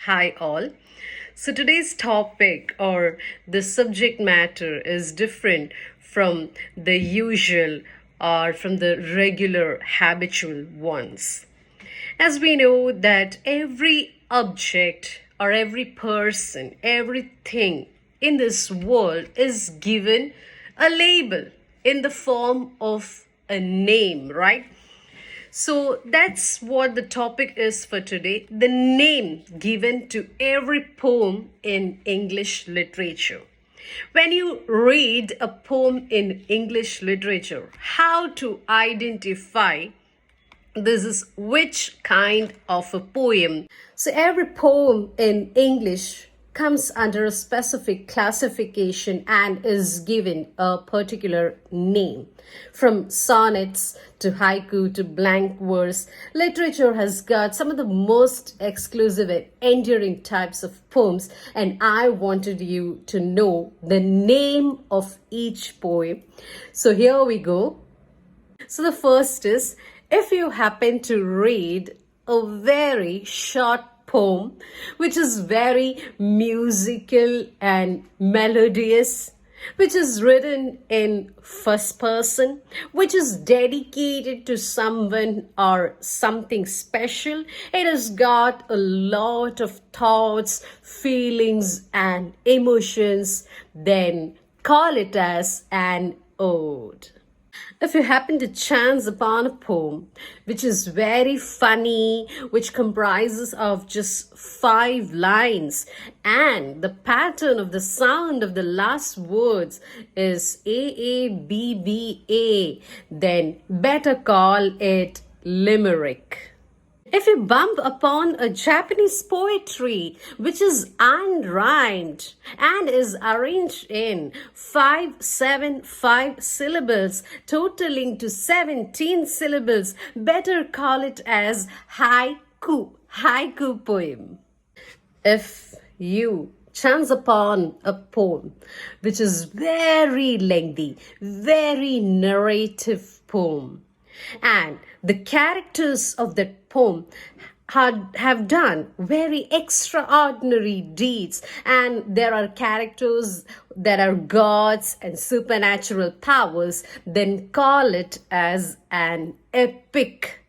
Hi, all. So, today's topic or the subject matter is different from the usual or from the regular habitual ones. As we know that every object or every person, everything in this world is given a label in the form of a name, right? So that's what the topic is for today, the name given to every poem in English literature. When you read a poem in English literature, how to identify this is which kind of a poem. So every poem in English comes under a specific classification and is given a particular name. From sonnets to haiku to blank verse, literature has got some of the most exclusive and enduring types of poems, and I wanted you to know the name of each poem. So here we go. So the first is, if you happen to read a very short poem which is very musical and melodious, which is written in first person, which is dedicated to someone or something special, it has got a lot of thoughts, feelings, and emotions, then call it as an ode. If you happen to chance upon a poem which is very funny, which comprises of just 5 lines, and the pattern of the sound of the last words is AABBA, then better call it limerick. If you bump upon a Japanese poetry which is unrhymed and is arranged in 575 syllables, totaling to 17 syllables, better call it as haiku poem. If you chance upon a poem which is very lengthy, very narrative poem, and the characters of that poem have done very extraordinary deeds, and there are characters that are gods and supernatural powers, then call it as an epic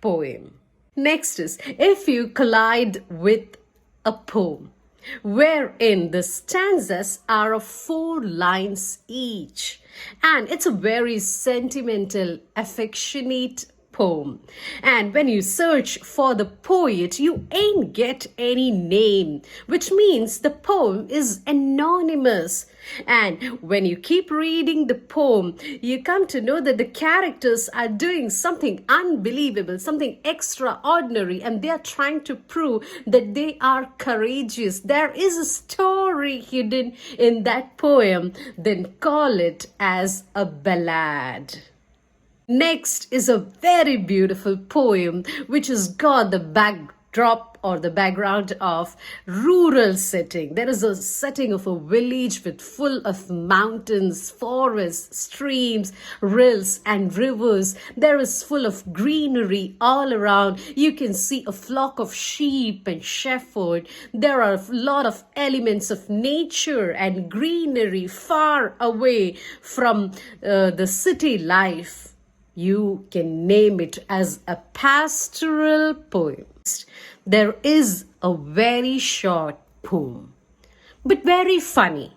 poem. Next is, if you collide with a poem wherein the stanzas are of 4 lines each, and it's a very sentimental, affectionate poem, and when you search for the poet you ain't get any name, which means the poem is anonymous. And when you keep reading the poem, you come to know that the characters are doing something unbelievable, something extraordinary, and they are trying to prove that they are courageous. There is a story hidden in that poem, then call it as a ballad. Next is a very beautiful poem which has got the backdrop or the background of rural setting. There is a setting of a village with full of mountains, forests, streams, rills and rivers. There is full of greenery all around. You can see a flock of sheep and shepherd. There are a lot of elements of nature and greenery far away from the city life. You can name it as a pastoral poem. There is a very short poem, but very funny.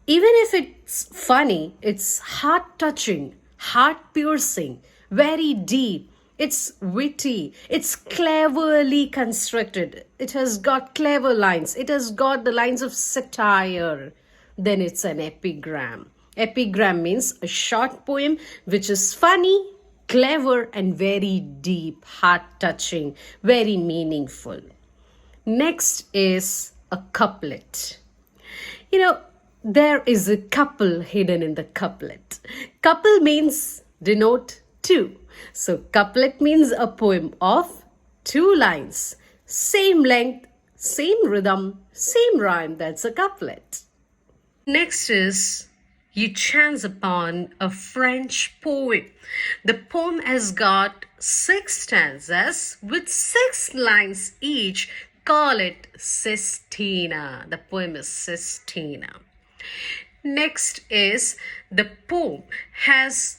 Even if it's funny, it's heart-touching, heart-piercing, very deep. It's witty, it's cleverly constructed. It has got clever lines. It has got the lines of satire. Then it's an epigram. Epigram means a short poem which is funny, clever, and very deep, heart-touching, very meaningful. Next is a couplet. There is a couple hidden in the couplet. Couple means denote two. So couplet means a poem of 2 lines. Same length, same rhythm, same rhyme. That's a couplet. Next is, you chance upon a French poem. The poem has got 6 stanzas with 6 lines each. Call it Sistina. The poem is Sistina. Next is the poem has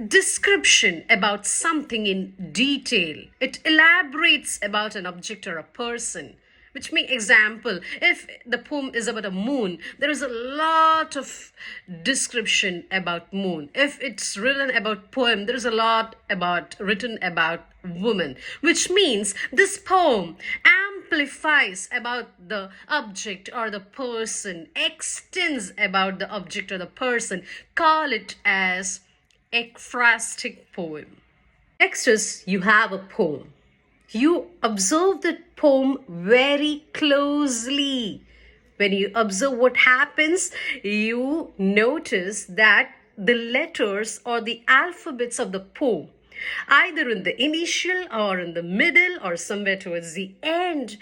description about something in detail. It elaborates about an object or a person. Which means, example, if the poem is about a moon, there is a lot of description about moon. If it's written about poem, there is a lot about written about woman. Which means this poem amplifies about the object or the person, extends about the object or the person. Call it as ekphrastic poem. Next is you have a poem. You observe the poem very closely. When you observe what happens, you notice that the letters or the alphabets of the poem, either in the initial or in the middle or somewhere towards the end,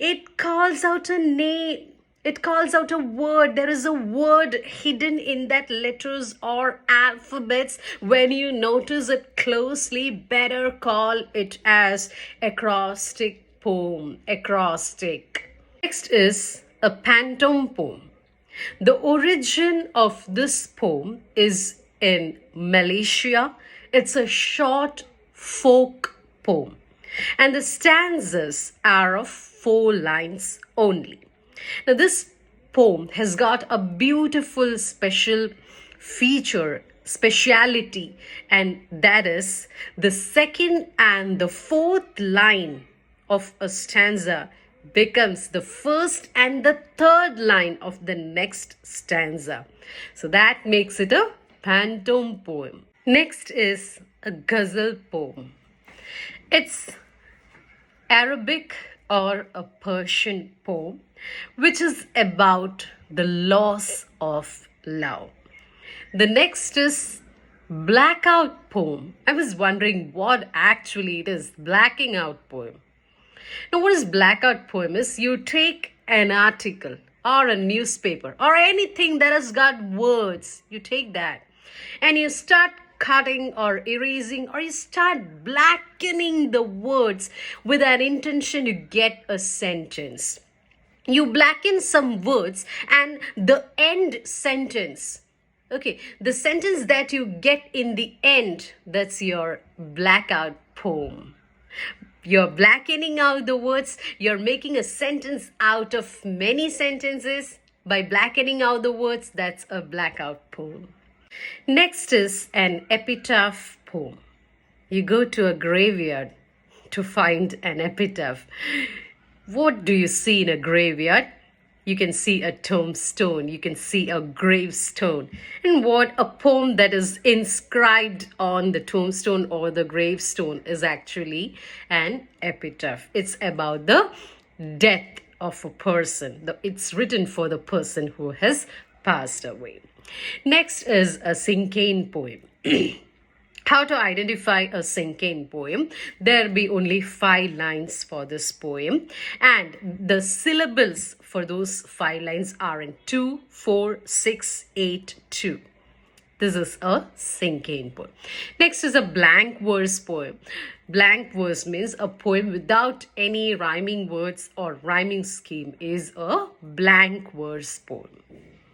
it calls out a name. It calls out a word. There is a word hidden in that letters or alphabets. When you notice it closely, better call it as acrostic poem. Acrostic. Next is a pantome poem. The origin of this poem is in Malaysia. It's a short folk poem. And the stanzas are of 4 lines only. Now, this poem has got a beautiful special feature, speciality, and that is the second and the fourth line of a stanza becomes the first and the third line of the next stanza. So that makes it a pantome poem. Next is a ghazal poem. It's Arabic or a Persian poem, which is about the loss of love. The next is blackout poem. I was wondering what actually it is, blacking out poem. Now, what is blackout poem is you take an article or a newspaper or anything that has got words, you take that and you start cutting or erasing or you start blackening the words with an intention to get a sentence. You blacken some words and the end sentence, okay, the sentence that you get in the end, that's your blackout poem. You're blackening out the words, you're making a sentence out of many sentences by blackening out the words. That's a blackout poem. Next is an epitaph poem. You go to a graveyard to find an epitaph. What do you see in a graveyard? You can see a tombstone, you can see a gravestone. And what a poem that is inscribed on the tombstone or the gravestone is actually an epitaph. It's about the death of a person. It's written for the person who has passed away. Next is a cinquain poem. How to identify a cinquain poem? There'll be only 5 lines for this poem, and the syllables for those 5 lines are in 2, 4, 6, 8, 2. This is a cinquain poem. Next is a blank verse poem. Blank verse means a poem without any rhyming words or rhyming scheme is a blank verse poem.